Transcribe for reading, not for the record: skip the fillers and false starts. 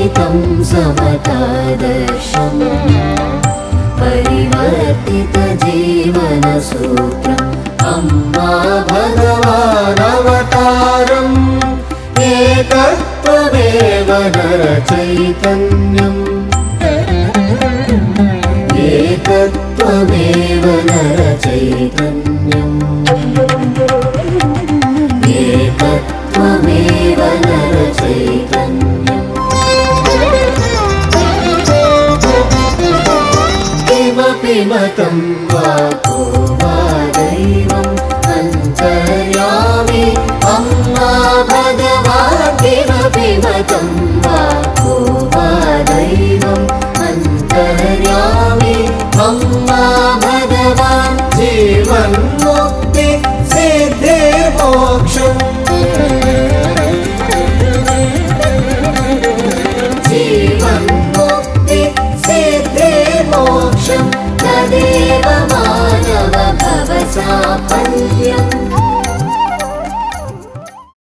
परिवर्तितं समतादर्शम् परिवर्तितजीवनसूत्रम् अम्मा भगवानवतारम् एकत्वमेव नरचैतन्यम् एकत्वमेव नरचैतन्यम् एकत्वमेव नरचैतन्यम् किमपि मतं वा को वा दैवम् अन्तर्यामि अम्मा भगवान् किमपि मतं वा को वा दैवम् अन्तर्यामि अम्मा भगवान् जीवन्मुक्ति सिद्धिर्मोक्षम् जीवन्मुक्ति सिद्धिर्मोक्षम् तदेव मानव भवसाफल्यम्